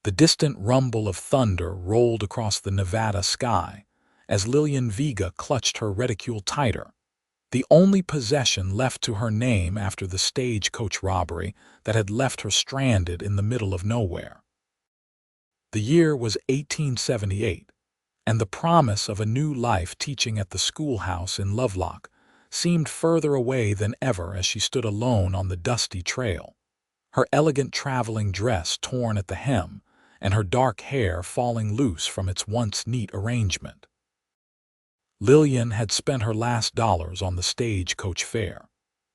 The distant rumble of thunder rolled across the Nevada sky as Lillian Vega clutched her reticule tighter, the only possession left to her name after the Stagecoach robbery that had left her stranded in the middle of nowhere. The year was 1878, and the promise of a new life teaching at the schoolhouse in Lovelock seemed further away than ever as she stood alone on the dusty trail, her elegant traveling dress torn at the hem and her dark hair falling loose from its once neat arrangement. Lillian had spent her last dollars on the Stagecoach fare,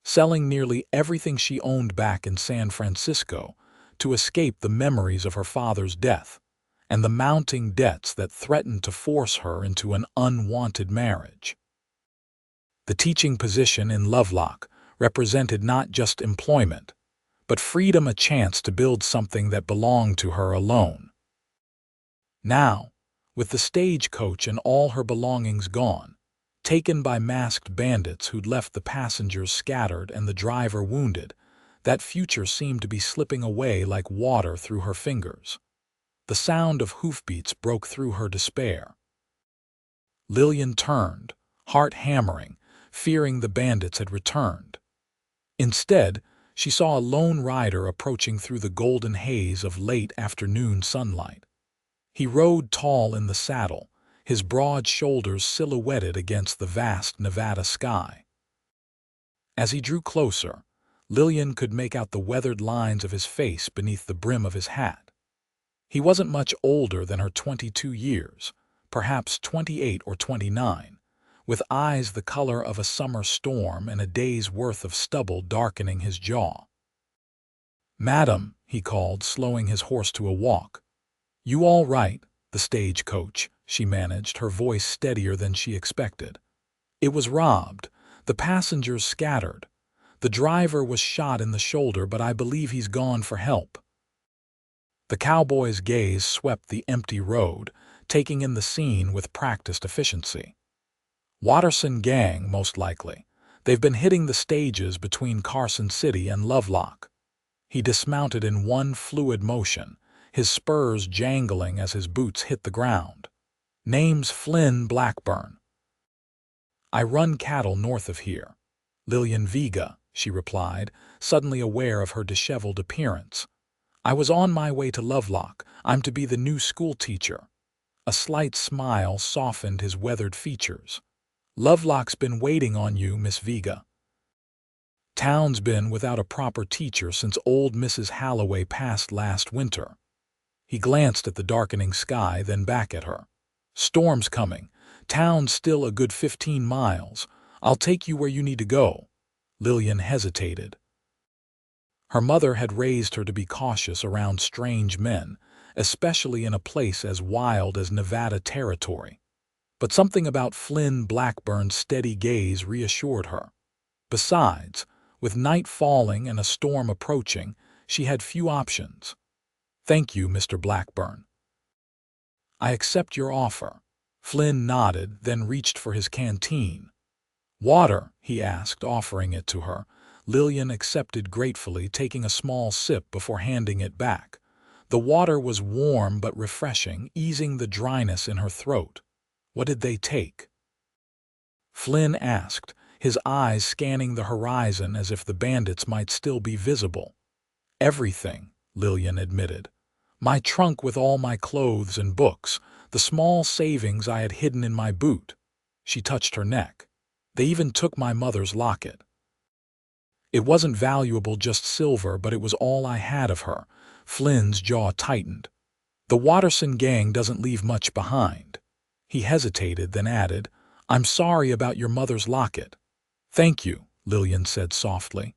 selling nearly everything she owned back in San Francisco to escape the memories of her father's death and the mounting debts that threatened to force her into an unwanted marriage. The teaching position in Lovelock represented not just employment, but freedom, a chance to build something that belonged to her alone. Now, with the Stagecoach and all her belongings gone, taken by masked bandits who'd left the passengers scattered and the driver wounded, that future seemed to be slipping away like water through her fingers. The sound of hoofbeats broke through her despair. Lillian turned, heart hammering, fearing the bandits had returned. Instead, she saw a lone rider approaching through the golden haze of late afternoon sunlight. He rode tall in the saddle, his broad shoulders silhouetted against the vast Nevada sky. As he drew closer, Lillian could make out the weathered lines of his face beneath the brim of his hat. He wasn't much older than her 22 years, perhaps 28 or 29, with eyes the color of a summer storm and a day's worth of stubble darkening his jaw. "Madam," he called, slowing his horse to a walk. "You all right?" "The Stagecoach," she managed, her voice steadier than she expected. "It was robbed, the passengers scattered. The driver was shot in the shoulder, but I believe he's gone for help." The cowboy's gaze swept the empty road, taking in the scene with practiced efficiency. "Watterson gang, most likely. They've been hitting the stages between Carson City and Lovelock." He dismounted in one fluid motion, his spurs jangling as his boots hit the ground. "Name's Flynn Blackburn. I run cattle north of here." "Lillian Vega," she replied, suddenly aware of her disheveled appearance. "I was on my way to Lovelock. I'm to be the new schoolteacher." A slight smile softened his weathered features. "Lovelock's been waiting on you, Miss Vega. Town's been without a proper teacher since old Mrs. Halloway passed last winter." He glanced at the darkening sky, then back at her. "Storm's coming. Town's still a good 15 miles. I'll take you where you need to go." Lillian hesitated. Her mother had raised her to be cautious around strange men, especially in a place as wild as Nevada territory. But something about Flynn Blackburn's steady gaze reassured her. Besides, with night falling and a storm approaching, she had few options. "Thank you, Mr. Blackburn. I accept your offer." Flynn nodded, then reached for his canteen. "Water?" he asked, offering it to her. Lillian accepted gratefully, taking a small sip before handing it back. The water was warm but refreshing, easing the dryness in her throat. "What did they take?" Flynn asked, his eyes scanning the horizon as if the bandits might still be visible. "Everything," Lillian admitted. "My trunk with all my clothes and books, the small savings I had hidden in my boot." She touched her neck. "They even took my mother's locket. It wasn't valuable, just silver, but it was all I had of her." Flynn's jaw tightened. "The Watterson gang doesn't leave much behind." He hesitated, then added, "I'm sorry about your mother's locket." "Thank you," Lillian said softly.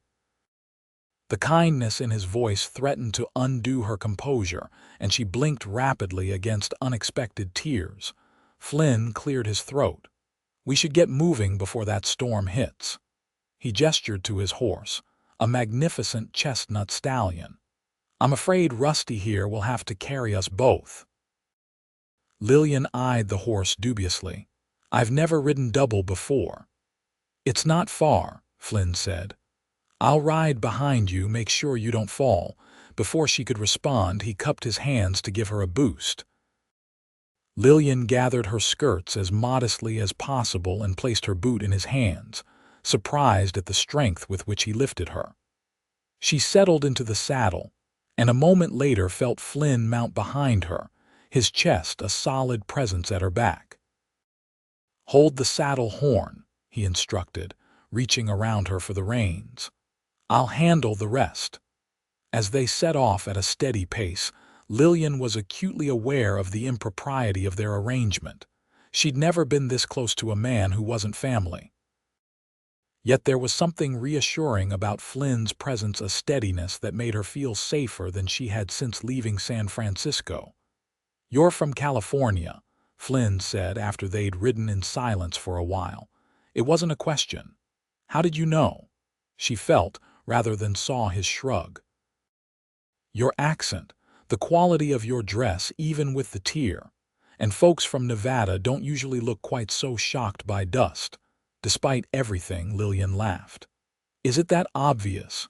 The kindness in his voice threatened to undo her composure, and she blinked rapidly against unexpected tears. Flynn cleared his throat. "We should get moving before that storm hits." He gestured to his horse, a magnificent chestnut stallion. "I'm afraid Rusty here will have to carry us both." Lillian eyed the horse dubiously. "I've never ridden double before." "It's not far," Flynn said. "I'll ride behind you, make sure you don't fall. Before she could respond, he cupped his hands to give her a boost. Lillian gathered her skirts as modestly as possible and placed her boot in his hands, surprised at the strength with which he lifted her. She settled into the saddle, and a moment later felt Flynn mount behind her, his chest a solid presence at her back. "Hold the saddle horn," he instructed, reaching around her for the reins. "I'll handle the rest." As they set off at a steady pace, Lillian was acutely aware of the impropriety of their arrangement. She'd never been this close to a man who wasn't family. Yet there was something reassuring about Flynn's presence, a steadiness that made her feel safer than she had since leaving San Francisco. "You're from California," Flynn said after they'd ridden in silence for a while. It wasn't a question. "How did you know?" She felt, rather than saw, his shrug. "Your accent, the quality of your dress, even with the tear. And folks from Nevada don't usually look quite so shocked by dust." Despite everything, Lillian laughed. "Is it that obvious?"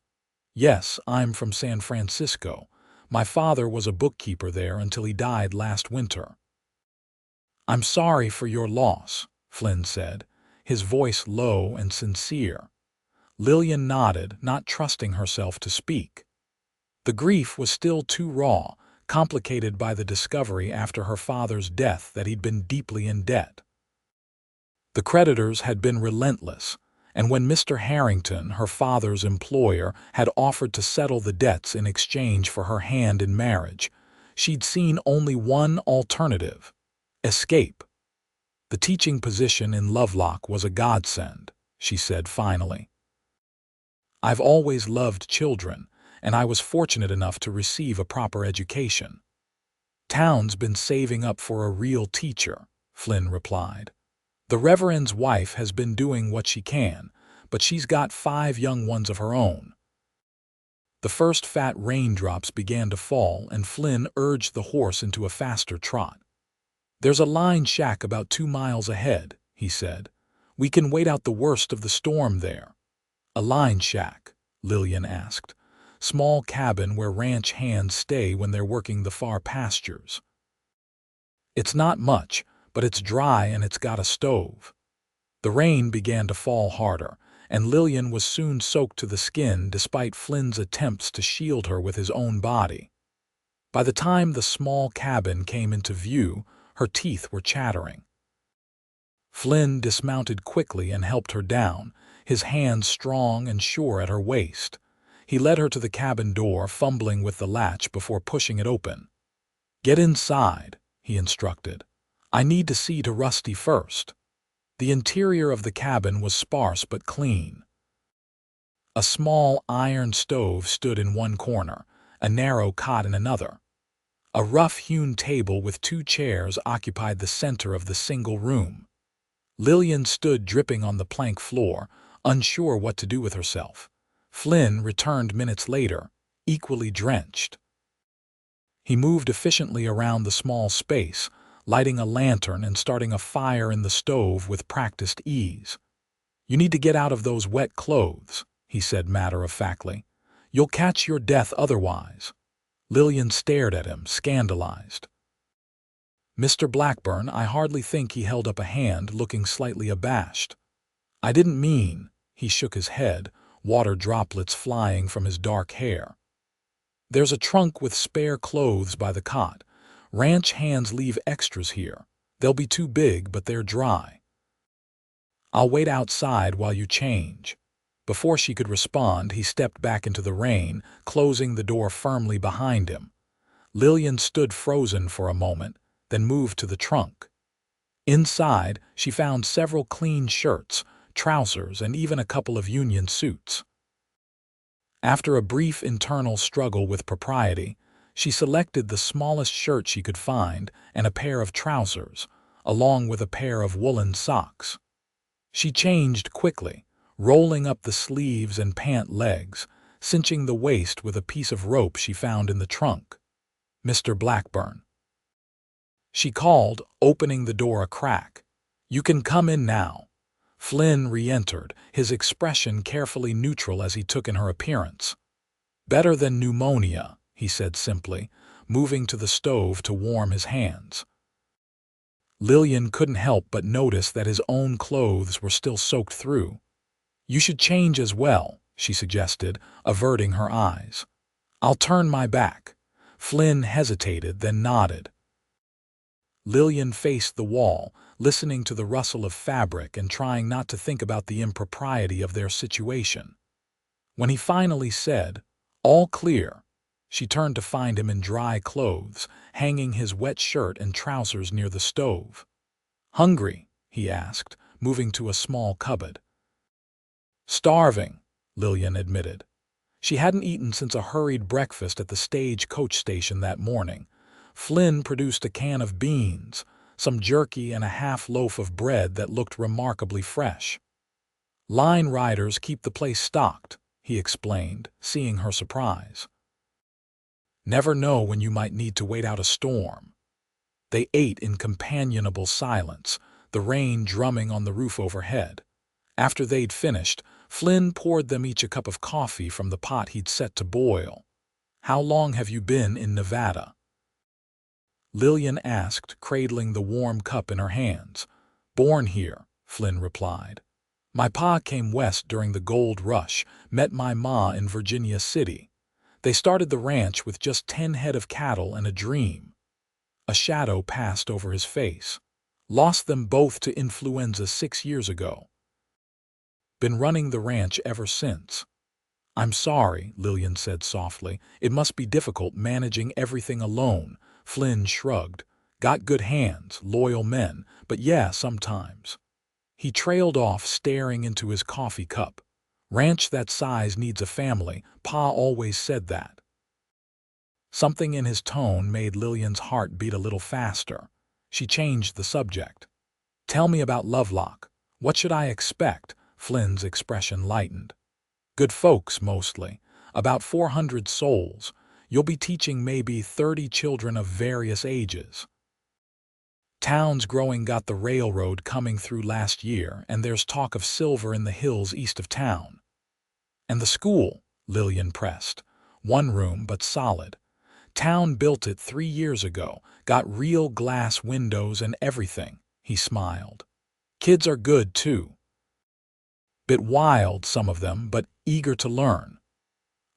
"Yes, I'm from San Francisco. My father was a bookkeeper there until he died last winter." "I'm sorry for your loss," Flynn said, his voice low and sincere. Lillian nodded, not trusting herself to speak. The grief was still too raw, complicated by the discovery after her father's death that he'd been deeply in debt. The creditors had been relentless, and when Mr. Harrington, her father's employer, had offered to settle the debts in exchange for her hand in marriage, she'd seen only one alternative: escape. "The teaching position in Lovelock was a godsend," she said finally. "I've always loved children, and I was fortunate enough to receive a proper education." "Town's been saving up for a real teacher," Flynn replied. "The Reverend's wife has been doing what she can, but she's got 5 young ones of her own." The first fat raindrops began to fall, and Flynn urged the horse into a faster trot. "There's a line shack about 2 miles ahead," he said. "We can wait out the worst of the storm there." "A line shack?" Lillian asked. "Small cabin where ranch hands stay when they're working the far pastures." "It's not much, but it's dry and it's got a stove." The rain began to fall harder, and Lillian was soon soaked to the skin despite Flynn's attempts to shield her with his own body. By the time the small cabin came into view, her teeth were chattering. Flynn dismounted quickly and helped her down, his hands strong and sure at her waist. He led her to the cabin door, fumbling with the latch before pushing it open. "Get inside," he instructed. "I need to see to Rusty first." The interior of the cabin was sparse but clean. A small iron stove stood in one corner, a narrow cot in another. A rough-hewn table with 2 chairs occupied the center of the single room. Lillian stood dripping on the plank floor, unsure what to do with herself. Flynn returned minutes later, equally drenched. He moved efficiently around the small space, lighting a lantern and starting a fire in the stove with practiced ease. "You need to get out of those wet clothes," he said matter-of-factly. "You'll catch your death otherwise." Lillian stared at him, scandalized. "Mr. Blackburn," I hardly think he held up a hand, looking slightly abashed. "I didn't mean—" He shook his head, water droplets flying from his dark hair. "There's a trunk with spare clothes by the cot. Ranch hands leave extras here. They'll be too big, but they're dry. I'll wait outside while you change." Before she could respond, he stepped back into the rain, closing the door firmly behind him. Lillian stood frozen for a moment, then moved to the trunk. Inside, she found several clean shirts, trousers, and even a couple of union suits. After a brief internal struggle with propriety, she selected the smallest shirt she could find and a pair of trousers, along with a pair of woolen socks. She changed quickly, rolling up the sleeves and pant legs, cinching the waist with a piece of rope she found in the trunk. "Mr. Blackburn," she called, opening the door a crack. "You can come in now." Flynn re-entered, his expression carefully neutral as he took in her appearance. "Better than pneumonia," he he said simply, moving to the stove to warm his hands. Lillian couldn't help but notice that his own clothes were still soaked through. "You should change as well," she suggested, averting her eyes. "I'll turn my back." Flynn hesitated, then nodded. Lillian faced the wall, listening to the rustle of fabric and trying not to think about the impropriety of their situation. When he finally said, "All clear," she turned to find him in dry clothes, hanging his wet shirt and trousers near the stove. "Hungry?" he asked, moving to a small cupboard. "Starving," Lillian admitted. She hadn't eaten since a hurried breakfast at the Stagecoach station that morning. Flynn produced a can of beans, some jerky, and a half loaf of bread that looked remarkably fresh. "Line riders keep the place stocked," he explained, seeing her surprise. "Never know when you might need to wait out a storm." They ate in companionable silence, the rain drumming on the roof overhead. After they'd finished, Flynn poured them each a cup of coffee from the pot he'd set to boil. "How long have you been in Nevada?" Lillian asked, cradling the warm cup in her hands. "Born here," Flynn replied. "My pa came west during the gold rush, met my ma in Virginia City. They started the ranch with just 10 head of cattle and a dream." A shadow passed over his face. "Lost them both to influenza 6 years ago. Been running the ranch ever since." "I'm sorry," Lillian said softly. "It must be difficult managing everything alone." Flynn shrugged. "Got good hands, loyal men, but yeah, sometimes." He trailed off, staring into his coffee cup. "Ranch that size needs a family. Pa always said that." Something in his tone made Lillian's heart beat a little faster. She changed the subject. "Tell me about Lovelock. What should I expect?" Flynn's expression lightened. "Good folks, mostly. About 400 souls. You'll be teaching maybe 30 children of various ages. Town's growing, got the railroad coming through last year, and there's talk of silver in the hills east of town." "And the school?" Lillian pressed. "One room, but solid. Town built it 3 years ago. Got real glass windows and everything." He smiled. "Kids are good, too. Bit wild, some of them, but eager to learn."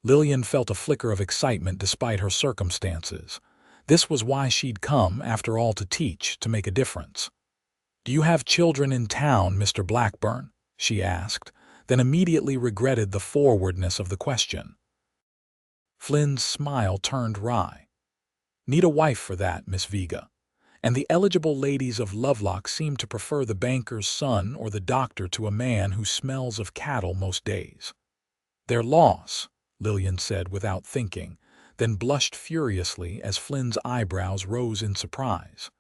Lillian felt a flicker of excitement despite her circumstances. This was why she'd come, after all, to teach, to make a difference. "Do you have children in town, Mr. Blackburn?" she asked, then immediately regretted the forwardness of the question. Flynn's smile turned wry. "Need a wife for that, Miss Vega. And the eligible ladies of Lovelock seem to prefer the banker's son or the doctor to a man who smells of cattle most days." "Their loss," Lillian said without thinking, then blushed furiously as Flynn's eyebrows rose in surprise.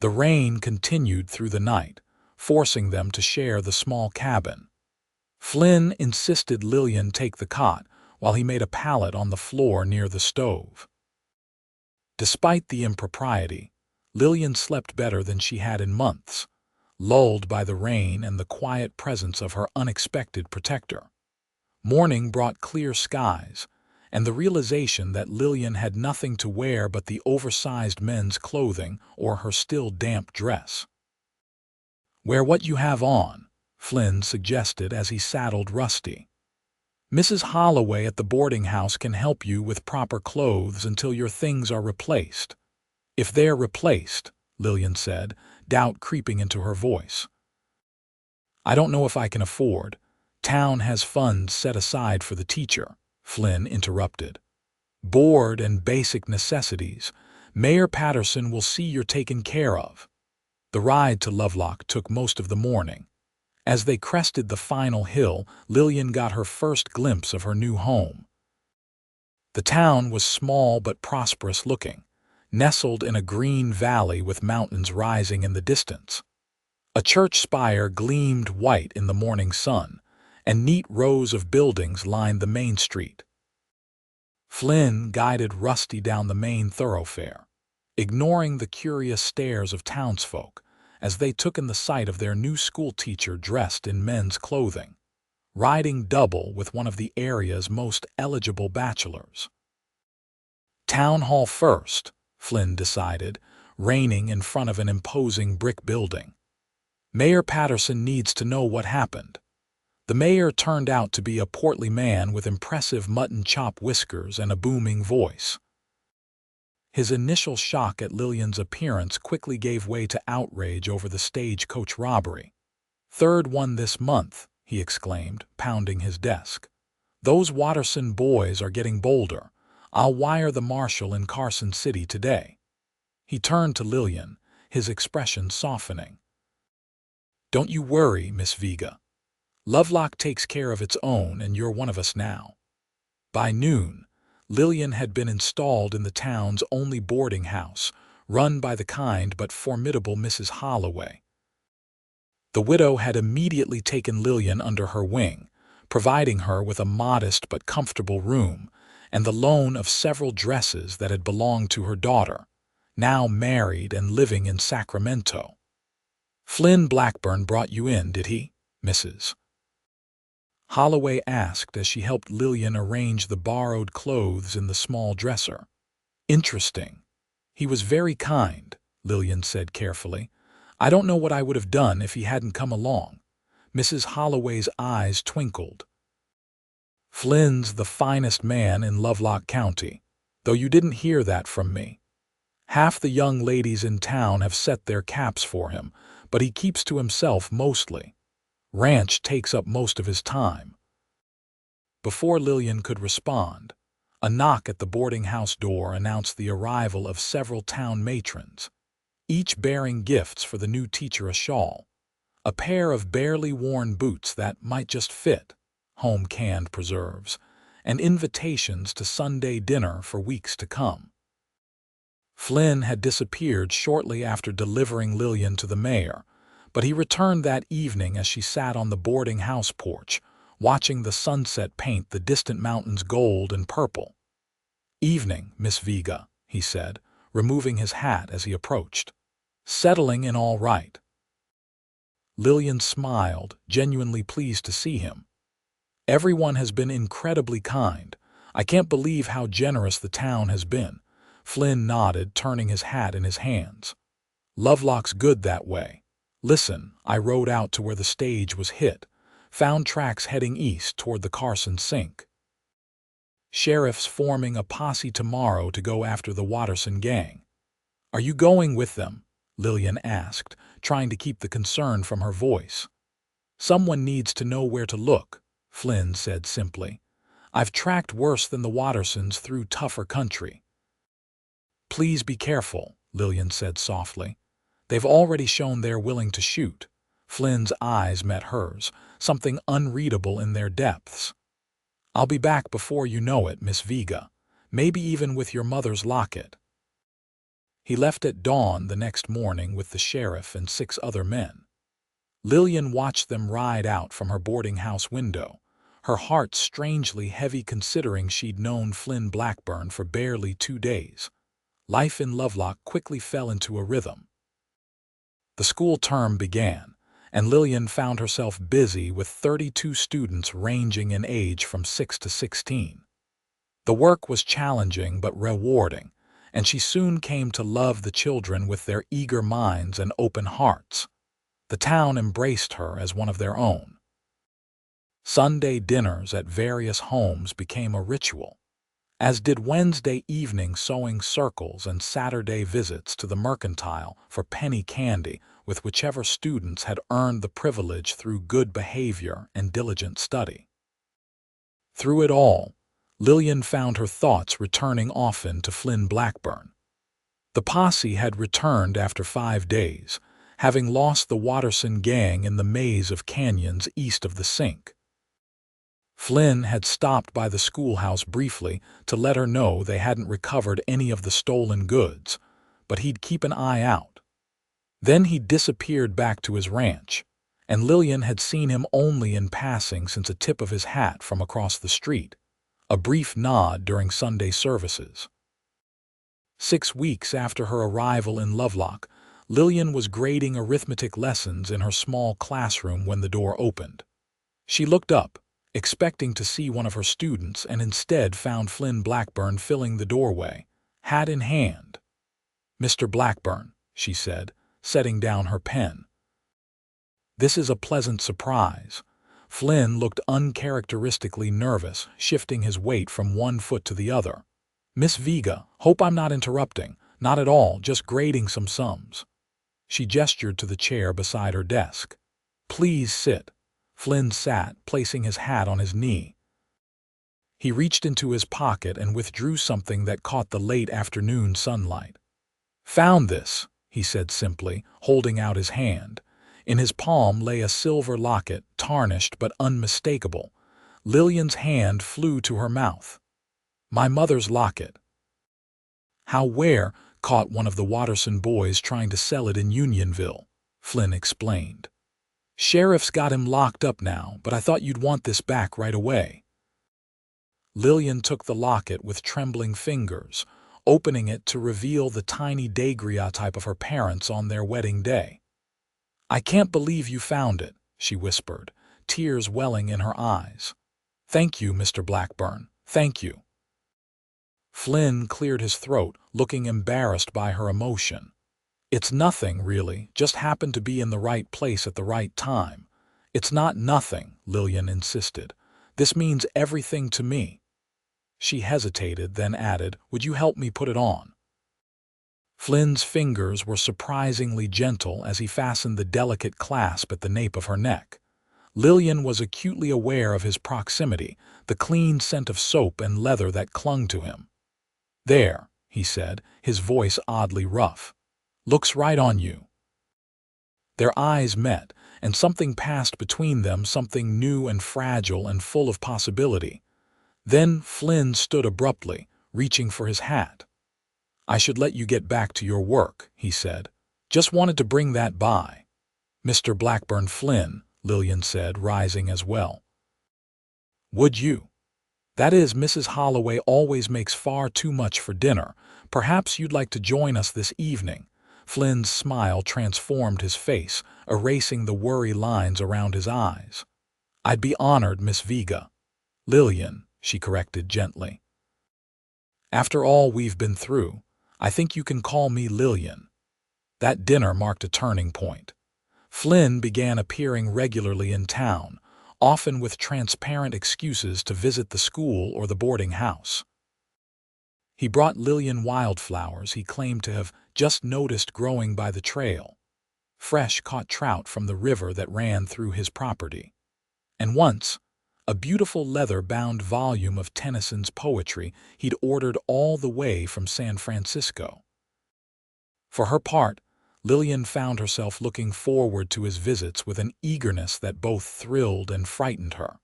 The rain continued through the night, forcing them to share the small cabin. Flynn insisted Lillian take the cot while he made a pallet on the floor near the stove. Despite the impropriety, Lillian slept better than she had in months, lulled by the rain and the quiet presence of her unexpected protector. Morning brought clear skies, and the realization that Lillian had nothing to wear but the oversized men's clothing or her still damp dress. "Wear what you have on," Flynn suggested as he saddled Rusty. "Mrs. Holloway at the boarding house can help you with proper clothes until your things are replaced." "If they're replaced," Lillian said, doubt creeping into her voice. "I don't know if I can afford. Town has funds set aside for the teacher," Flynn interrupted. "Board and basic necessities. Mayor Patterson will see you're taken care of." The ride to Lovelock took most of the morning. As they crested the final hill, Lillian got her first glimpse of her new home. The town was small but prosperous looking, nestled in a green valley with mountains rising in the distance. A church spire gleamed white in the morning sun, and neat rows of buildings lined the main street. Flynn guided Rusty down the main thoroughfare, ignoring the curious stares of townsfolk, as they took in the sight of their new schoolteacher dressed in men's clothing, riding double with one of the area's most eligible bachelors. Town hall first, Flynn decided, reining in front of an imposing brick building. Mayor Patterson needs to know what happened. The mayor turned out to be a portly man with impressive mutton chop whiskers and a booming voice. His initial shock at Lillian's appearance quickly gave way to outrage over the Stagecoach robbery. "Third one this month," he exclaimed, pounding his desk. "Those Watterson boys are getting bolder. I'll wire the marshal in Carson City today." He turned to Lillian, his expression softening. "Don't you worry, Miss Vega. Lovelock takes care of its own, and you're one of us now." By noon, Lillian had been installed in the town's only boarding house, run by the kind but formidable Mrs. Holloway. The widow had immediately taken Lillian under her wing, providing her with a modest but comfortable room and the loan of several dresses that had belonged to her daughter, now married and living in Sacramento. "Flynn Blackburn brought you in, did he, Mrs.?" Holloway asked as she helped Lillian arrange the borrowed clothes in the small dresser. "Interesting. He was very kind," Lillian said carefully. "I don't know what I would have done if he hadn't come along." Mrs. Holloway's eyes twinkled. "Flynn's the finest man in Lovelock County, though you didn't hear that from me. Half the young ladies in town have set their caps for him, but he keeps to himself mostly. Ranch takes up most of his time." Before Lillian could respond, a knock at the boarding house door announced the arrival of several town matrons, each bearing gifts for the new teacher: a shawl, a pair of barely worn boots that might just fit, home canned preserves, and invitations to Sunday dinner for weeks to come. Flynn had disappeared shortly after delivering Lillian to the mayor, but he returned that evening as she sat on the boarding house porch, watching the sunset paint the distant mountains gold and purple. "Evening, Miss Vega," he said, removing his hat as he approached. "Settling in all right?" Lillian smiled, genuinely pleased to see him. "Everyone has been incredibly kind. I can't believe how generous the town has been." Flynn nodded, turning his hat in his hands. "Lovelock's good that way. Listen, I rode out to where the stage was hit, found tracks heading east toward the Carson Sink. Sheriff's forming a posse tomorrow to go after the Watterson gang." "Are you going with them?" Lillian asked, trying to keep the concern from her voice. "Someone needs to know where to look," Flynn said simply. "I've tracked worse than the Wattersons through tougher country." "Please be careful," Lillian said softly. "They've already shown they're willing to shoot." Flynn's eyes met hers, something unreadable in their depths. "I'll be back before you know it, Miss Vega, maybe even with your mother's locket." He left at dawn the next morning with the sheriff and 6 other men. Lillian watched them ride out from her boarding house window, her heart strangely heavy considering she'd known Flynn Blackburn for barely 2 days. Life in Lovelock quickly fell into a rhythm. The school term began, and Lillian found herself busy with 32 students ranging in age from 6 to 16. The work was challenging but rewarding, and she soon came to love the children with their eager minds and open hearts. The town embraced her as one of their own. Sunday dinners at various homes became a ritual, as did Wednesday evening sewing circles and Saturday visits to the mercantile for penny candy with whichever students had earned the privilege through good behavior and diligent study. Through it all, Lillian found her thoughts returning often to Flynn Blackburn. The posse had returned after 5 days, having lost the Watterson gang in the maze of canyons east of the Sink. Flynn had stopped by the schoolhouse briefly to let her know they hadn't recovered any of the stolen goods, but he'd keep an eye out. Then he disappeared back to his ranch, and Lillian had seen him only in passing since a tip of his hat from across the street, a brief nod during Sunday services. 6 weeks after her arrival in Lovelock, Lillian was grading arithmetic lessons in her small classroom when the door opened. She looked up, expecting to see one of her students, and instead found Flynn Blackburn filling the doorway, hat in hand. "Mr. Blackburn," she said, setting down her pen. "This is a pleasant surprise." Flynn looked uncharacteristically nervous, shifting his weight from one foot to the other. "Miss Vega, hope I'm not interrupting." "Not at all, just grading some sums." She gestured to the chair beside her desk. "Please sit." Flynn sat, placing his hat on his knee. He reached into his pocket and withdrew something that caught the late afternoon sunlight. "Found this," he said simply, holding out his hand. In his palm lay a silver locket, tarnished but unmistakable. Lillian's hand flew to her mouth. "My mother's locket." "How, where?" "Caught one of the Watterson boys trying to sell it in Unionville," Flynn explained. "Sheriff's got him locked up now, but I thought you'd want this back right away." Lillian took the locket with trembling fingers, opening it to reveal the tiny daguerreotype of her parents on their wedding day. "I can't believe you found it," she whispered, tears welling in her eyes. "Thank you, Mr. Blackburn, thank you." Flynn cleared his throat, looking embarrassed by her emotion. "It's nothing, really, just happened to be in the right place at the right time." "It's not nothing," Lillian insisted. "This means everything to me." She hesitated, then added, "Would you help me put it on?" Flynn's fingers were surprisingly gentle as he fastened the delicate clasp at the nape of her neck. Lillian was acutely aware of his proximity, the clean scent of soap and leather that clung to him. "There," he said, his voice oddly rough. "Looks right on you." Their eyes met, and something passed between them, something new and fragile and full of possibility. Then Flynn stood abruptly, reaching for his hat. "I should let you get back to your work," he said. "Just wanted to bring that by." "Mr. Blackburn Flynn," Lillian said, rising as well. "Would you? That is, Mrs. Holloway always makes far too much for dinner. Perhaps you'd like to join us this evening." Flynn's smile transformed his face, erasing the worry lines around his eyes. "I'd be honored, Miss Vega." "Lillian," she corrected gently. "After all we've been through, I think you can call me Lillian." That dinner marked a turning point. Flynn began appearing regularly in town, often with transparent excuses to visit the school or the boarding house. He brought Lillian wildflowers he claimed to have just noticed growing by the trail, fresh caught trout from the river that ran through his property, and once, a beautiful leather-bound volume of Tennyson's poetry he'd ordered all the way from San Francisco. For her part, Lillian found herself looking forward to his visits with an eagerness that both thrilled and frightened her.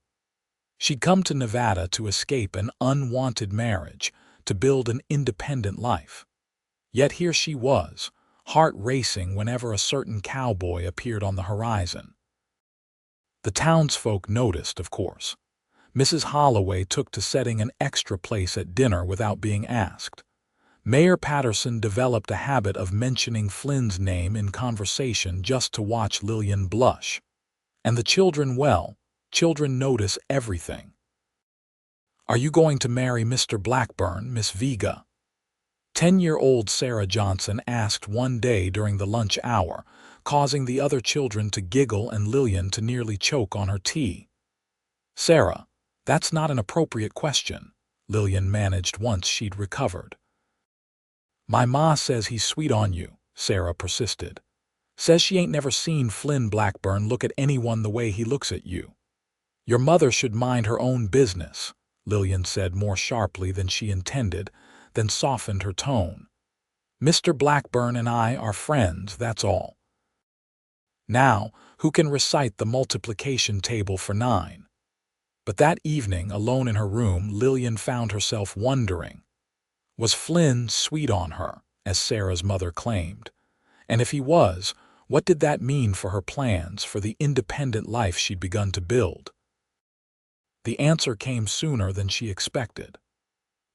She'd come to Nevada to escape an unwanted marriage, to build an independent life. Yet here she was, heart racing whenever a certain cowboy appeared on the horizon. The townsfolk noticed, of course. Mrs. Holloway took to setting an extra place at dinner without being asked. Mayor Patterson developed a habit of mentioning Flynn's name in conversation just to watch Lillian blush. And the children, well, children notice everything. "Are you going to marry Mr. Blackburn, Miss Vega?" 10-year-old Sarah Johnson asked one day during the lunch hour, causing the other children to giggle and Lillian to nearly choke on her tea. "Sarah, that's not an appropriate question," Lillian managed once she'd recovered. "My ma says he's sweet on you," Sarah persisted. "Says she ain't never seen Flynn Blackburn look at anyone the way he looks at you." "Your mother should mind her own business," Lillian said more sharply than she intended, then softened her tone. "Mr. Blackburn and I are friends, that's all. Now, who can recite the multiplication table for 9? But that evening, alone in her room, Lillian found herself wondering, was Flynn sweet on her, as Sarah's mother claimed? And if he was, what did that mean for her plans, for the independent life she'd begun to build? The answer came sooner than she expected.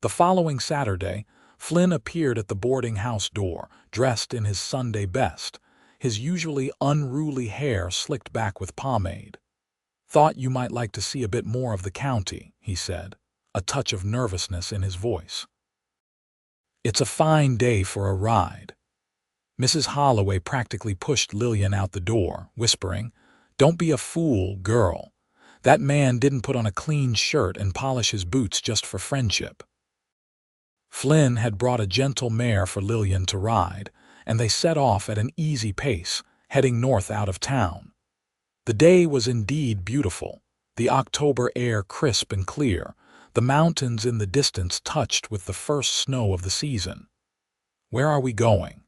The following Saturday, Flynn appeared at the boarding house door, dressed in his Sunday best, his usually unruly hair slicked back with pomade. "Thought you might like to see a bit more of the county," he said, a touch of nervousness in his voice. It's a fine day for a ride. Mrs. Holloway practically pushed Lillian out the door, whispering, "Don't be a fool, girl. That man didn't put on a clean shirt and polish his boots just for friendship." Flynn had brought a gentle mare for Lillian to ride, and they set off at an easy pace, heading north out of town. The day was indeed beautiful, the October air crisp and clear, the mountains in the distance touched with the first snow of the season. "Where are we going?"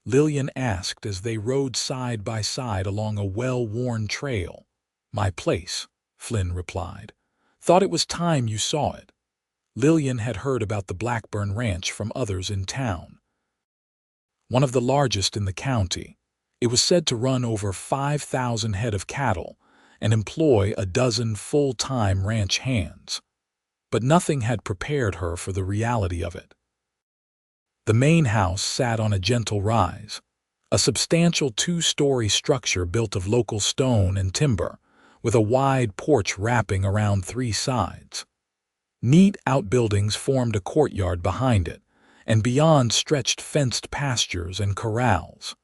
Lillian asked as they rode side by side along a well-worn trail. "My place," Flynn replied. "Thought it was time you saw it." Lillian had heard about the Blackburn Ranch from others in town. One of the largest in the county, it was said to run over 5,000 head of cattle and employ a dozen full-time ranch hands. But nothing had prepared her for the reality of it. The main house sat on a gentle rise, a substantial two-story structure built of local stone and timber, with a wide porch wrapping around three sides. Neat outbuildings formed a courtyard behind it, and beyond stretched fenced pastures and corrals.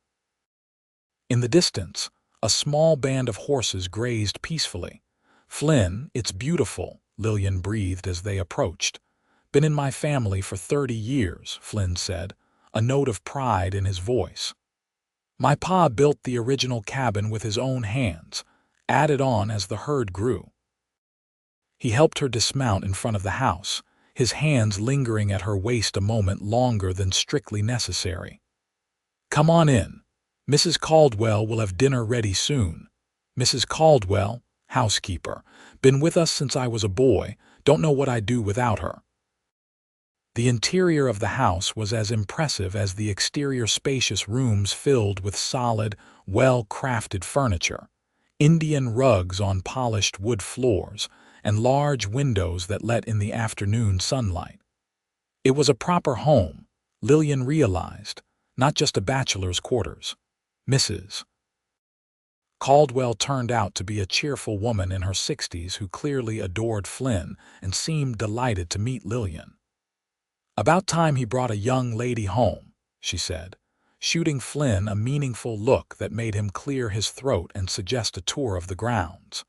In the distance, a small band of horses grazed peacefully. "Flynn, it's beautiful," Lillian breathed as they approached. "Been in my family for 30 years, Flynn said, a note of pride in his voice. "My pa built the original cabin with his own hands, added on as the herd grew." He helped her dismount in front of the house, his hands lingering at her waist a moment longer than strictly necessary. "Come on in. Mrs. Caldwell will have dinner ready soon." "Mrs. Caldwell, housekeeper, been with us since I was a boy, don't know what I'd do without her." The interior of the house was as impressive as the exterior, spacious rooms filled with solid, well-crafted furniture, Indian rugs on polished wood floors, and large windows that let in the afternoon sunlight. It was a proper home, Lillian realized, not just a bachelor's quarters. Mrs. Caldwell turned out to be a cheerful woman in her 60s who clearly adored Flynn and seemed delighted to meet Lillian. "About time he brought a young lady home," she said, shooting Flynn a meaningful look that made him clear his throat and suggest a tour of the grounds.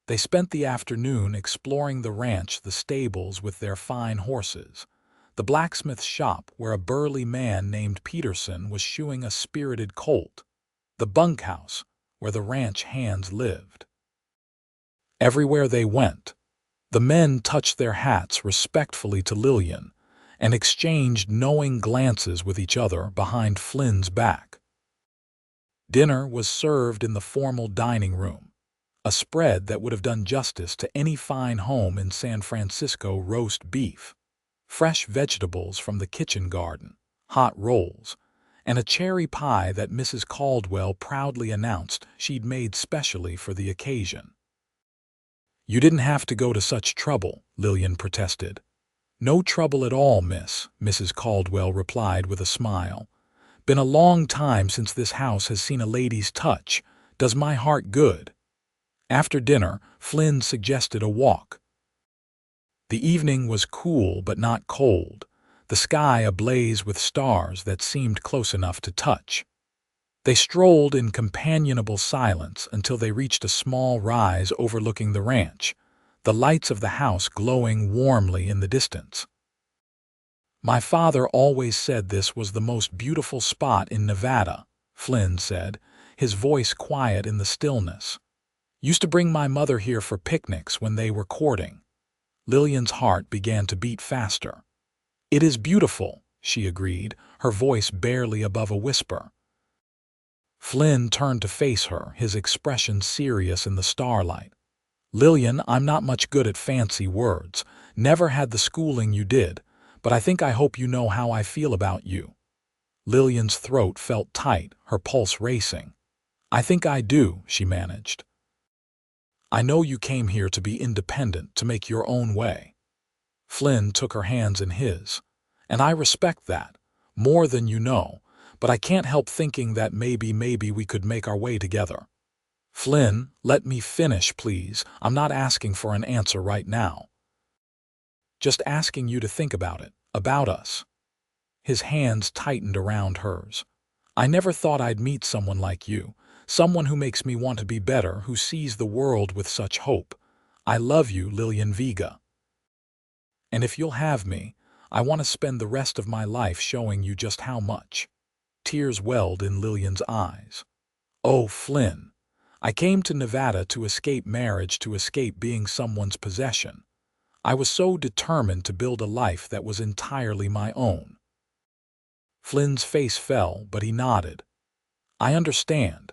They spent the afternoon exploring the ranch, the stables with their fine horses, the blacksmith shop where a burly man named Peterson was shoeing a spirited colt, the bunkhouse where the ranch hands lived. Everywhere they went, the men touched their hats respectfully to Lillian and exchanged knowing glances with each other behind Flynn's back. Dinner was served in the formal dining room, a spread that would have done justice to any fine home in San Francisco: roast beef, fresh vegetables from the kitchen garden, hot rolls, and a cherry pie that Mrs. Caldwell proudly announced she'd made specially for the occasion. "You didn't have to go to such trouble," Lillian protested. "No trouble at all, miss," Mrs. Caldwell replied with a smile. "Been a long time since this house has seen a lady's touch. Does my heart good." After dinner, Flynn suggested a walk. The evening was cool but not cold, the sky ablaze with stars that seemed close enough to touch. They strolled in companionable silence until they reached a small rise overlooking the ranch, the lights of the house glowing warmly in the distance. "My father always said this was the most beautiful spot in Nevada," Flynn said, his voice quiet in the stillness. "Used to bring my mother here for picnics when they were courting." Lillian's heart began to beat faster. "It is beautiful," she agreed, her voice barely above a whisper. Flynn turned to face her, his expression serious in the starlight. "Lillian, I'm not much good at fancy words, never had the schooling you did, but I think I hope you know how I feel about you." Lillian's throat felt tight, her pulse racing. "I think I do," she managed. "I know you came here to be independent, to make your own way." Flynn took her hands in his. "And I respect that, more than you know, but I can't help thinking that maybe we could make our way together." "Flynn, let me finish, please. I'm not asking for an answer right now. Just asking you to think about it," About us. His hands tightened around hers. I never thought I'd meet someone like you, someone who makes me want to be better, who sees the world with such hope. I love you, Lillian Vega. And if you'll have me, I want to spend the rest of my life showing you just how much. Tears welled in Lillian's eyes. Oh, Flynn, I came to Nevada to escape marriage, to escape being someone's possession. I was so determined to build a life that was entirely my own. Flynn's face fell, but he nodded. I understand.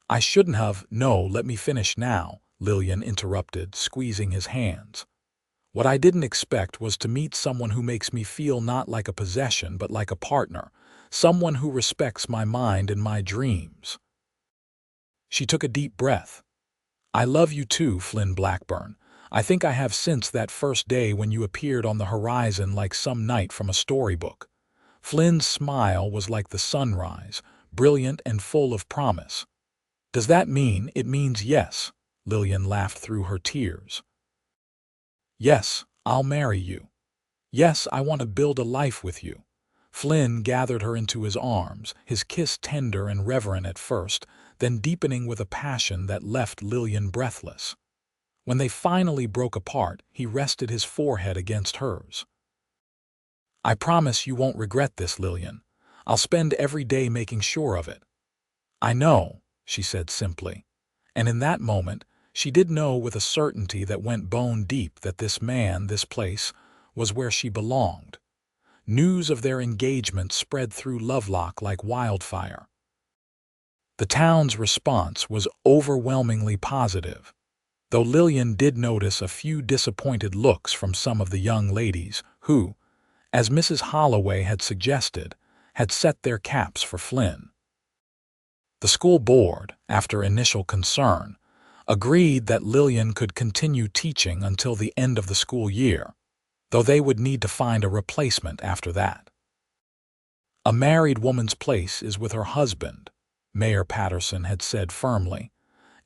I shouldn't have. No, let me finish now, Lillian interrupted, squeezing his hands. What I didn't expect was to meet someone who makes me feel not like a possession but like a partner, someone who respects my mind and my dreams. She took a deep breath. I love you too, Flynn Blackburn. I think I have since that first day when you appeared on the horizon like some knight from a storybook. Flynn's smile was like the sunrise, brilliant and full of promise. Does that mean it means yes? Lillian laughed through her tears. Yes, I'll marry you. Yes, I want to build a life with you. Flynn gathered her into his arms, his kiss tender and reverent at first, then deepening with a passion that left Lillian breathless. When they finally broke apart, he rested his forehead against hers. I promise you won't regret this, Lillian. I'll spend every day making sure of it. I know, she said simply. And in that moment, she did know with a certainty that went bone deep that this man, this place, was where she belonged. News of their engagement spread through Lovelock like wildfire. The town's response was overwhelmingly positive, though Lillian did notice a few disappointed looks from some of the young ladies who, as Mrs. Holloway had suggested, had set their caps for Flynn. The school board, after initial concern, agreed that Lillian could continue teaching until the end of the school year, though they would need to find a replacement after that. A married woman's place is with her husband, Mayor Patterson had said firmly,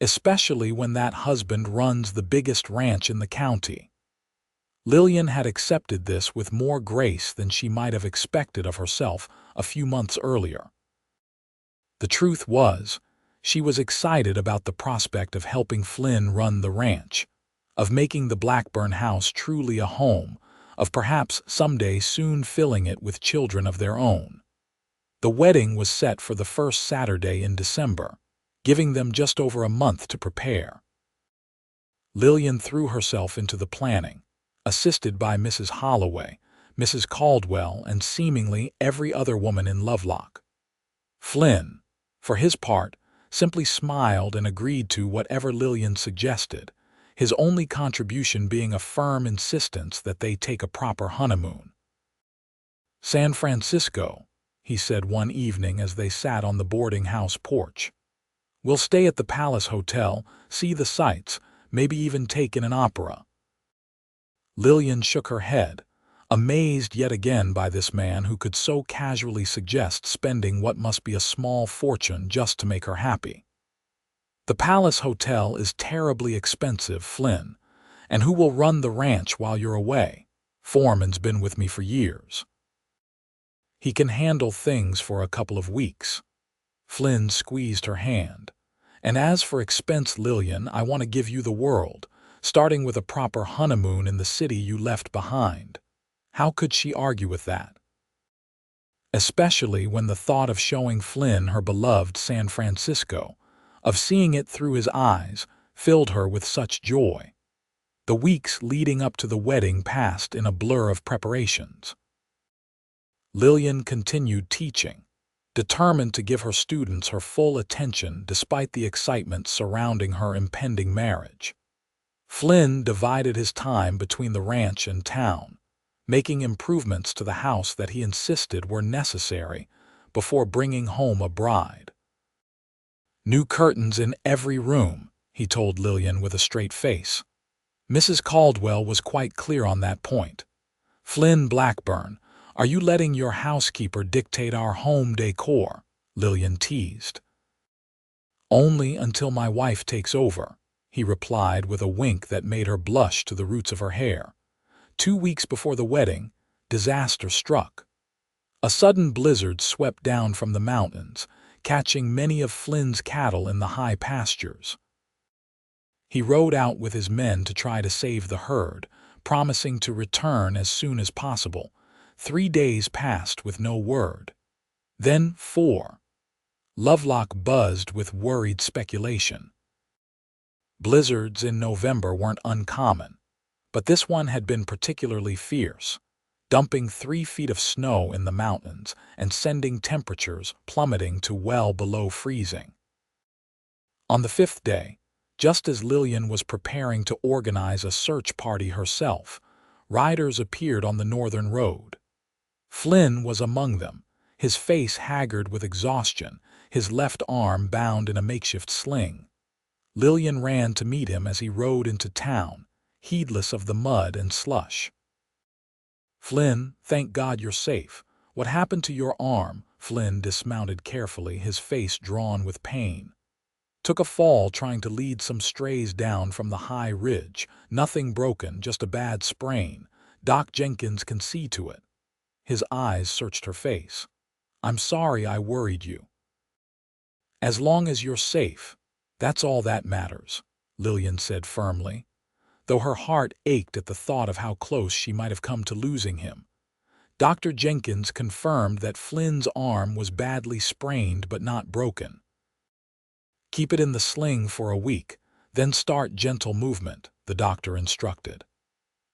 especially when that husband runs the biggest ranch in the county. Lillian had accepted this with more grace than she might have expected of herself a few months earlier. The truth was, she was excited about the prospect of helping Flynn run the ranch, of making the Blackburn house truly a home, of perhaps someday soon filling it with children of their own. The wedding was set for the first Saturday in December, giving them just over a month to prepare. Lillian threw herself into the planning, assisted by Mrs. Holloway, Mrs. Caldwell, and seemingly every other woman in Lovelock. Flynn, for his part, simply smiled and agreed to whatever Lillian suggested, his only contribution being a firm insistence that they take a proper honeymoon. San Francisco, he said one evening as they sat on the boarding house porch. We'll stay at the Palace Hotel, see the sights, maybe even take in an opera. Lillian shook her head, amazed yet again by this man who could so casually suggest spending what must be a small fortune just to make her happy. The Palace Hotel is terribly expensive, Flynn, and who will run the ranch while you're away? Foreman's been with me for years. He can handle things for a couple of weeks. Flynn squeezed her hand. And as for expense, Lillian, I want to give you the world, starting with a proper honeymoon in the city you left behind. How could she argue with that? Especially when the thought of showing Flynn her beloved San Francisco, of seeing it through his eyes, filled her with such joy. The weeks leading up to the wedding passed in a blur of preparations. Lillian continued teaching, determined to give her students her full attention despite the excitement surrounding her impending marriage. Flynn divided his time between the ranch and town, making improvements to the house that he insisted were necessary before bringing home a bride. New curtains in every room, he told Lillian with a straight face. Mrs. Caldwell was quite clear on that point. Flynn Blackburn, are you letting your housekeeper dictate our home decor? Lillian teased. Only until my wife takes over, he replied with a wink that made her blush to the roots of her hair. 2 weeks before the wedding, disaster struck. A sudden blizzard swept down from the mountains, catching many of Flynn's cattle in the high pastures. He rode out with his men to try to save the herd, promising to return as soon as possible. 3 days passed with no word. Then 4. Lovelock buzzed with worried speculation. Blizzards in November weren't uncommon, but this one had been particularly fierce, dumping 3 feet of snow in the mountains and sending temperatures plummeting to well below freezing. On the 5th day, just as Lillian was preparing to organize a search party herself, riders appeared on the northern road. Flynn was among them, his face haggard with exhaustion, his left arm bound in a makeshift sling. Lillian ran to meet him as he rode into town, heedless of the mud and slush. "Flynn, thank God you're safe. What happened to your arm?" Flynn dismounted carefully, his face drawn with pain. "Took a fall trying to lead some strays down from the high ridge. Nothing broken, just a bad sprain. Doc Jenkins can see to it." His eyes searched her face. "I'm sorry I worried you." "As long as you're safe, that's all that matters," Lillian said firmly, though her heart ached at the thought of how close she might have come to losing him. Dr. Jenkins confirmed that Flynn's arm was badly sprained but not broken. "Keep it in the sling for a week, then start gentle movement," the doctor instructed.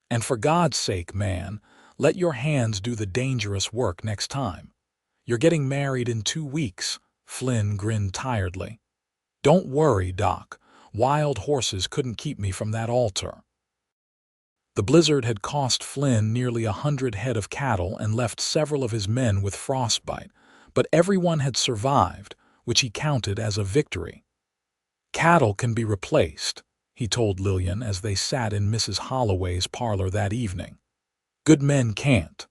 "And for God's sake, man, let your hands do the dangerous work next time. You're getting married in 2 weeks." Flynn grinned tiredly. "Don't worry, Doc. Wild horses couldn't keep me from that altar." The blizzard had cost Flynn nearly 100 head of cattle and left several of his men with frostbite, but everyone had survived, which he counted as a victory. "Cattle can be replaced," he told Lillian as they sat in Mrs. Holloway's parlor that evening. "Good men can't."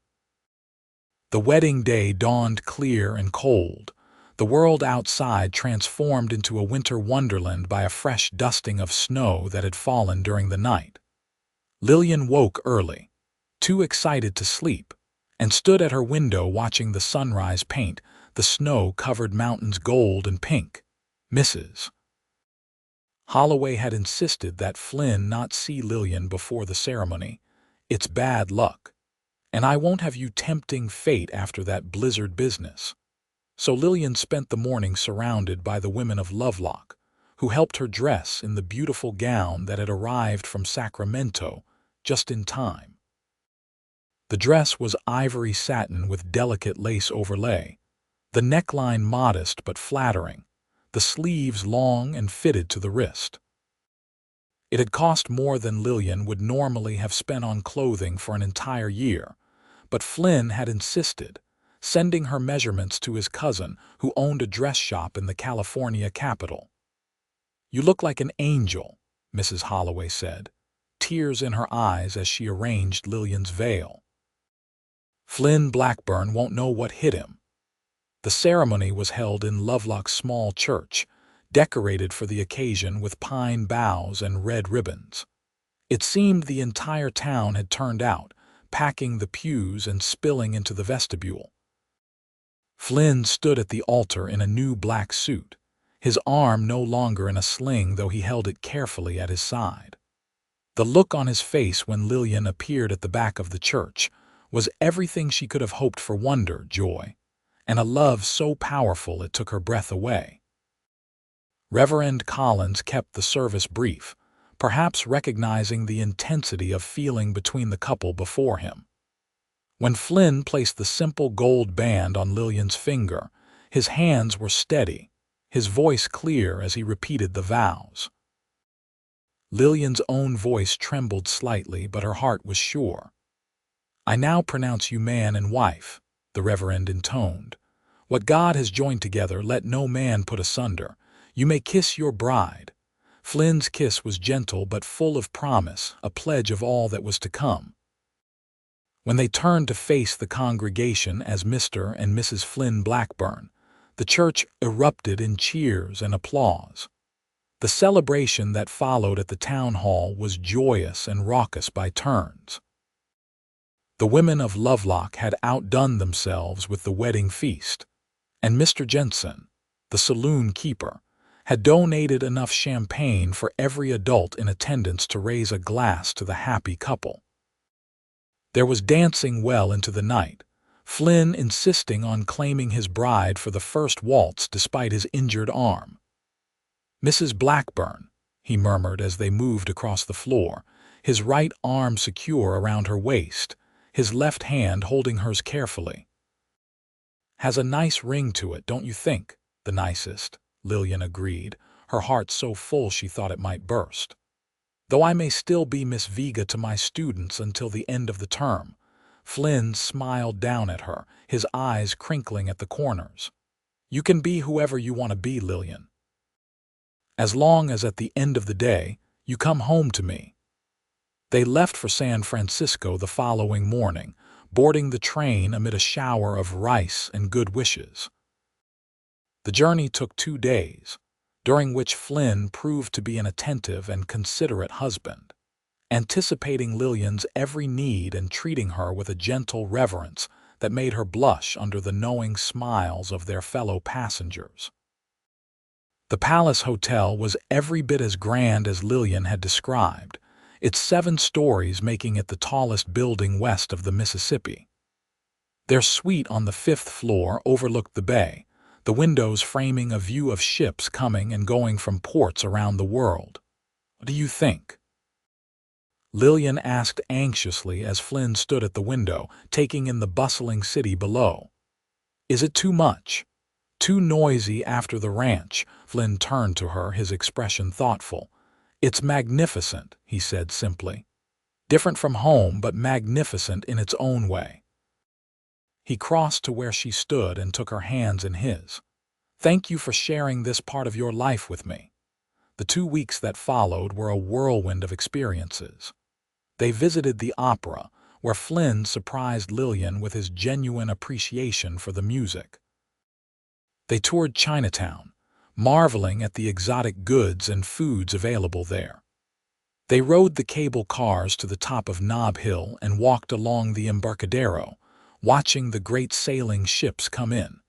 The wedding day dawned clear and cold. The world outside transformed into a winter wonderland by a fresh dusting of snow that had fallen during the night. Lillian woke early, too excited to sleep, and stood at her window watching the sunrise paint the snow-covered mountains gold and pink. Mrs. Holloway had insisted that Flynn not see Lillian before the ceremony. "It's bad luck, and I won't have you tempting fate after that blizzard business." So Lillian spent the morning surrounded by the women of Lovelock, who helped her dress in the beautiful gown that had arrived from Sacramento just in time. The dress was ivory satin with delicate lace overlay, the neckline modest but flattering, the sleeves long and fitted to the wrist. It had cost more than Lillian would normally have spent on clothing for an entire year, but Flynn had insisted, sending her measurements to his cousin who owned a dress shop in the California capital. "You look like an angel," Mrs. Holloway said, tears in her eyes as she arranged Lillian's veil. "Flynn Blackburn won't know what hit him." The ceremony was held in Lovelock's small church, decorated for the occasion with pine boughs and red ribbons. It seemed the entire town had turned out, packing the pews and spilling into the vestibule. Flynn stood at the altar in a new black suit, his arm no longer in a sling though he held it carefully at his side. The look on his face when Lillian appeared at the back of the church was everything she could have hoped for: wonder, joy, and a love so powerful it took her breath away. Reverend Collins kept the service brief, perhaps recognizing the intensity of feeling between the couple before him. When Flynn placed the simple gold band on Lillian's finger, his hands were steady, his voice clear as he repeated the vows. Lillian's own voice trembled slightly, but her heart was sure. "I now pronounce you man and wife," the Reverend intoned. "What God has joined together, let no man put asunder. You may kiss your bride." Flynn's kiss was gentle but full of promise, a pledge of all that was to come. When they turned to face the congregation as Mr. and Mrs. Flynn Blackburn, the church erupted in cheers and applause. The celebration that followed at the town hall was joyous and raucous by turns. The women of Lovelock had outdone themselves with the wedding feast, and Mr. Jensen, the saloon keeper, had donated enough champagne for every adult in attendance to raise a glass to the happy couple. There was dancing well into the night, Flynn insisting on claiming his bride for the first waltz despite his injured arm. "Mrs. Blackburn," he murmured as they moved across the floor, his right arm secure around her waist, his left hand holding hers carefully. "Has a nice ring to it, don't you think?" "The nicest," Lillian agreed, her heart so full she thought it might burst. "Though I may still be Miss Vega to my students until the end of the term." Flynn smiled down at her, his eyes crinkling at the corners. "You can be whoever you want to be, Lillian. As long as at the end of the day, you come home to me." They left for San Francisco the following morning, boarding the train amid a shower of rice and good wishes. The journey took 2 days, during which Flynn proved to be an attentive and considerate husband, anticipating Lillian's every need and treating her with a gentle reverence that made her blush under the knowing smiles of their fellow passengers. The Palace Hotel was every bit as grand as Lillian had described, its 7 stories making it the tallest building west of the Mississippi. Their suite on the 5th floor overlooked the bay, the windows framing a view of ships coming and going from ports around the world. "What do you think?" Lillian asked anxiously as Flynn stood at the window, taking in the bustling city below. "Is it too much? Too noisy after the ranch?" Flynn turned to her, his expression thoughtful. "It's magnificent," he said simply. "Different from home, but magnificent in its own way." He crossed to where she stood and took her hands in his. "Thank you for sharing this part of your life with me." The 2 weeks that followed were a whirlwind of experiences. They visited the opera, where Flynn surprised Lillian with his genuine appreciation for the music. They toured Chinatown, marveling at the exotic goods and foods available there. They rode the cable cars to the top of Nob Hill and walked along the Embarcadero, watching the great sailing ships come in.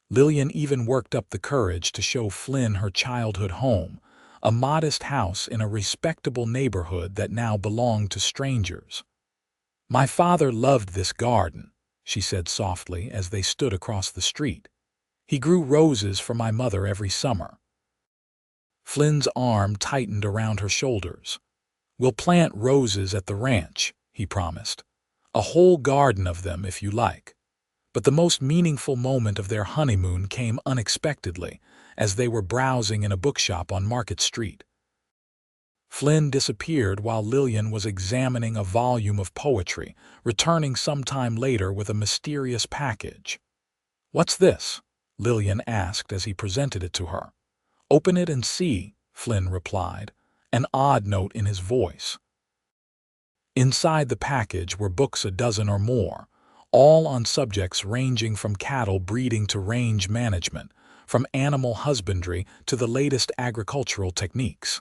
Lillian even worked up the courage to show Flynn her childhood home, a modest house in a respectable neighborhood that now belonged to strangers. "My father loved this garden," she said softly as they stood across the street. "He grew roses for my mother every summer." Flynn's arm tightened around her shoulders. "We'll plant roses at the ranch," he promised. "A whole garden of them if you like." But the most meaningful moment of their honeymoon came unexpectedly, as they were browsing in a bookshop on Market Street. Flynn disappeared while Lillian was examining a volume of poetry, returning sometime later with a mysterious package. "What's this?" Lillian asked as he presented it to her. "Open it and see," Flynn replied, an odd note in his voice. Inside the package were books a dozen or more, all on subjects ranging from cattle breeding to range management, from animal husbandry to the latest agricultural techniques.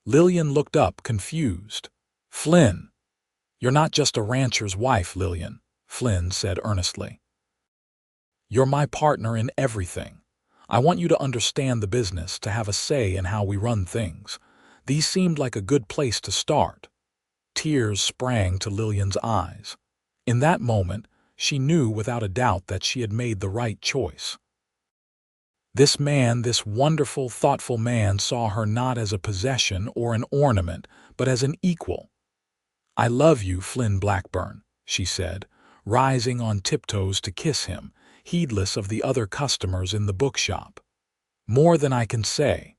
Lillian looked up, confused. "Flynn, you're not just a rancher's wife, Lillian," Flynn said earnestly. "You're my partner in everything. I want you to understand the business, to have a say in how we run things." These seemed like a good place to start. Tears sprang to Lillian's eyes. In that moment, she knew without a doubt that she had made the right choice. This man, this wonderful, thoughtful man, saw her not as a possession or an ornament, but as an equal. "I love you, Flynn Blackburn," she said, rising on tiptoes to kiss him, heedless of the other customers in the bookshop. "More than I can say."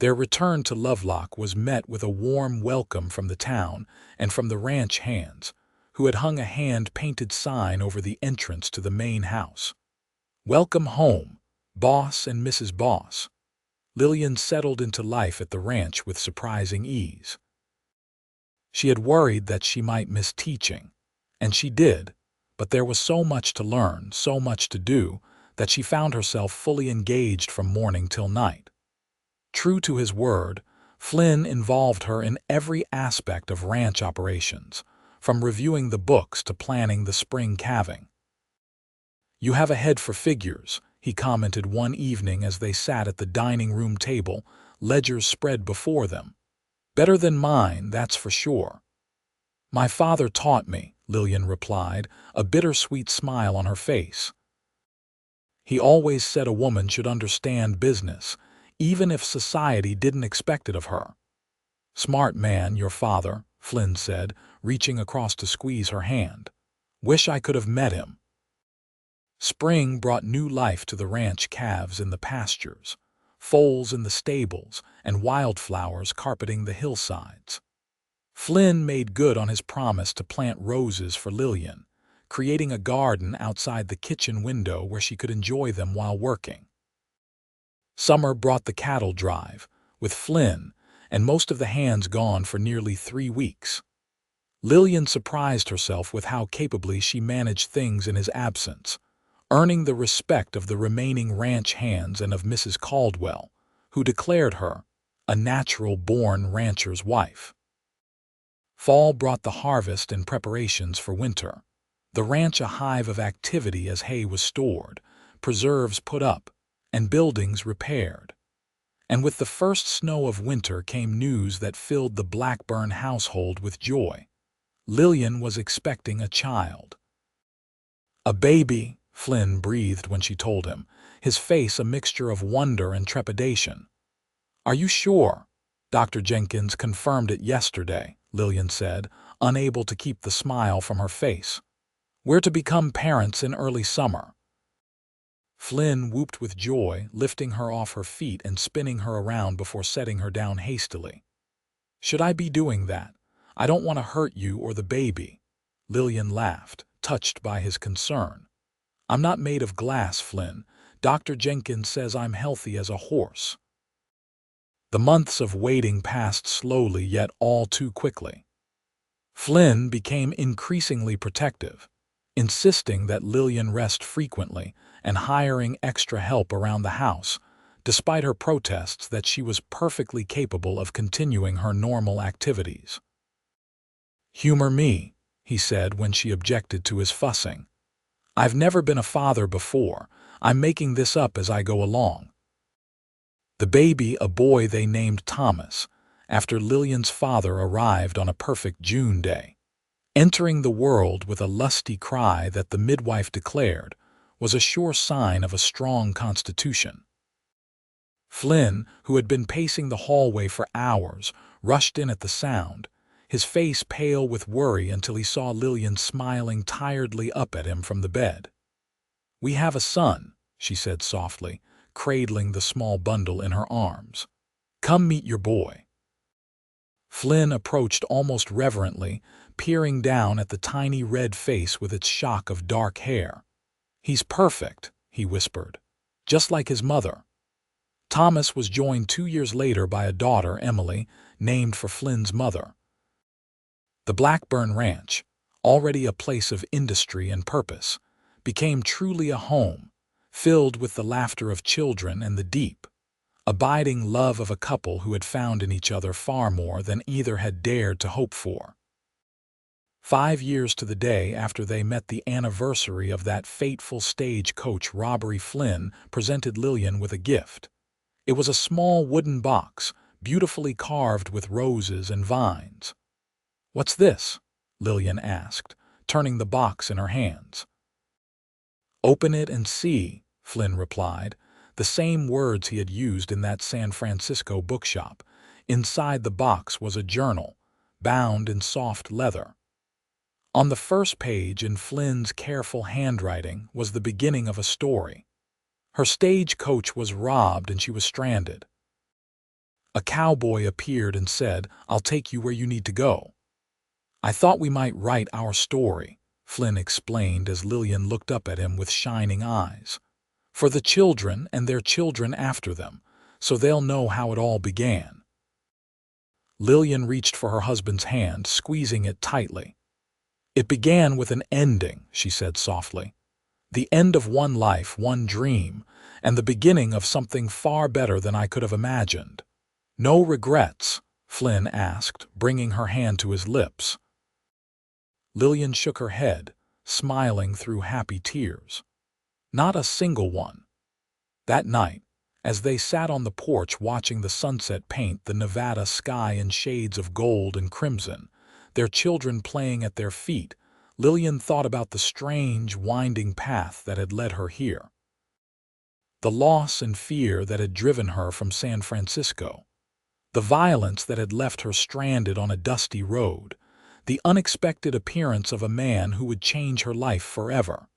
Their return to Lovelock was met with a warm welcome from the town and from the ranch hands, who had hung a hand-painted sign over the entrance to the main house. "Welcome home, Boss and Mrs. Boss." Lillian settled into life at the ranch with surprising ease. She had worried that she might miss teaching, and she did, but there was so much to learn, so much to do, that she found herself fully engaged from morning till night. True to his word, Flynn involved her in every aspect of ranch operations, from reviewing the books to planning the spring calving. "You have a head for figures," he commented one evening as they sat at the dining room table, ledgers spread before them. "Better than mine, that's for sure." "My father taught me," Lillian replied, a bittersweet smile on her face. "He always said a woman should understand business, even if society didn't expect it of her." "Smart man, your father," Flynn said, reaching across to squeeze her hand. "Wish I could have met him." Spring brought new life to the ranch calves in the pastures, foals in the stables, and wildflowers carpeting the hillsides. Flynn made good on his promise to plant roses for Lillian, creating a garden outside the kitchen window where she could enjoy them while working. Summer brought the cattle drive, with Flynn and most of the hands gone for nearly 3 weeks. Lillian surprised herself with how capably she managed things in his absence, earning the respect of the remaining ranch hands and of Mrs. Caldwell, who declared her a natural-born rancher's wife. Fall brought the harvest and preparations for winter. The ranch a hive of activity as hay was stored, preserves put up, and buildings repaired. And with the first snow of winter came news that filled the Blackburn household with joy. Lillian was expecting a child. "A baby," Flynn breathed when she told him, his face a mixture of wonder and trepidation. "Are you sure? Dr. Jenkins confirmed it yesterday," Lillian said, unable to keep the smile from her face. "We're to become parents in early summer." Flynn whooped with joy, lifting her off her feet and spinning her around before setting her down hastily. "Should I be doing that? I don't want to hurt you or the baby." Lillian laughed, touched by his concern. "I'm not made of glass, Flynn. Dr. Jenkins says I'm healthy as a horse." The months of waiting passed slowly yet all too quickly. Flynn became increasingly protective, insisting that Lillian rest frequently and hiring extra help around the house, despite her protests that she was perfectly capable of continuing her normal activities. "Humor me," he said when she objected to his fussing. "I've never been a father before. I'm making this up as I go along." The baby, a boy they named Thomas, after Lillian's father arrived on a perfect June day. Entering the world with a lusty cry that the midwife declared was a sure sign of a strong constitution. Flynn, who had been pacing the hallway for hours, rushed in at the sound, his face pale with worry until he saw Lillian smiling tiredly up at him from the bed. "We have a son," she said softly, cradling the small bundle in her arms. "Come meet your boy." Flynn approached almost reverently, peering down at the tiny red face with its shock of dark hair. "He's perfect," he whispered, "just like his mother." Thomas was joined 2 years later by a daughter, Emily, named for Flynn's mother. The Blackburn Ranch, already a place of industry and purpose, became truly a home, filled with the laughter of children and the deep, abiding love of a couple who had found in each other far more than either had dared to hope for. 5 years to the day after they met the anniversary of that fateful stagecoach robbery, Flynn presented Lillian with a gift. It was a small wooden box, beautifully carved with roses and vines. "What's this?" Lillian asked, turning the box in her hands. "Open it and see," Flynn replied, the same words he had used in that San Francisco bookshop. Inside the box was a journal, bound in soft leather. On the first page, in Flynn's careful handwriting, was the beginning of a story. Her stagecoach was robbed and she was stranded. A cowboy appeared and said, "I'll take you where you need to go." "I thought we might write our story," Flynn explained as Lillian looked up at him with shining eyes. "For the children and their children after them, so they'll know how it all began." Lillian reached for her husband's hand, squeezing it tightly. "It began with an ending," she said softly. "The end of one life, one dream, and the beginning of something far better than I could have imagined." "No regrets?" Flynn asked, bringing her hand to his lips. Lillian shook her head, smiling through happy tears. Not a single one. That night, as they sat on the porch watching the sunset paint the Nevada sky in shades of gold and crimson, their children playing at their feet, Lillian thought about the strange, winding path that had led her here. The loss and fear that had driven her from San Francisco. The violence that had left her stranded on a dusty road. The unexpected appearance of a man who would change her life forever.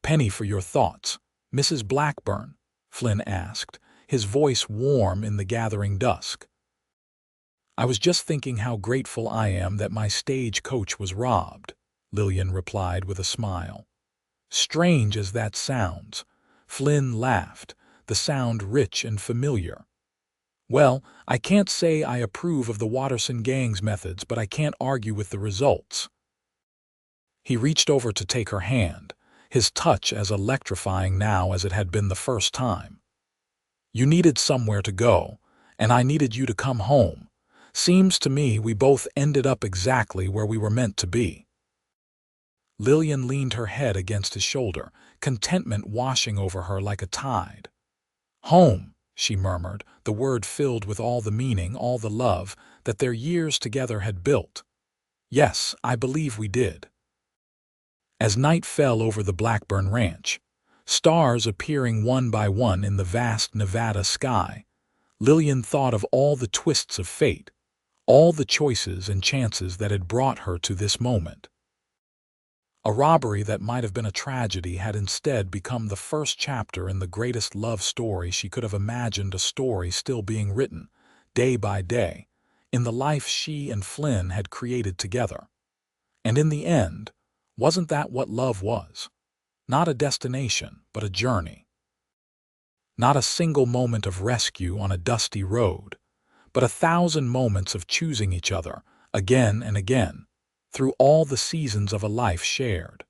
"Penny for your thoughts, Mrs. Blackburn," Flynn asked, his voice warm in the gathering dusk. "I was just thinking how grateful I am that my stagecoach was robbed," Lillian replied with a smile. "Strange as that sounds," Flynn laughed, the sound rich and familiar. "Well, I can't say I approve of the Watterson gang's methods, but I can't argue with the results." He reached over to take her hand, his touch as electrifying now as it had been the first time. "You needed somewhere to go, and I needed you to come home. Seems to me we both ended up exactly where we were meant to be." Lillian leaned her head against his shoulder, contentment washing over her like a tide. "Home," she murmured, the word filled with all the meaning, all the love that their years together had built. "Yes, I believe we did." As night fell over the Blackburn ranch, stars appearing one by one in the vast Nevada sky, Lillian thought of all the twists of fate, all the choices and chances that had brought her to this moment. A robbery that might have been a tragedy had instead become the first chapter in the greatest love story she could have imagined, a story still being written, day by day, in the life she and Flynn had created together. And in the end, wasn't that what love was? Not a destination, but a journey. Not a single moment of rescue on a dusty road, but 1,000 moments of choosing each other, again and again, through all the seasons of a life shared.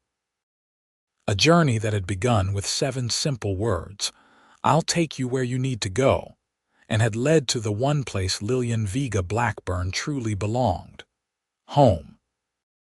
A journey that had begun with 7 simple words, "I'll take you where you need to go," and had led to the one place Lillian Vega Blackburn truly belonged, home.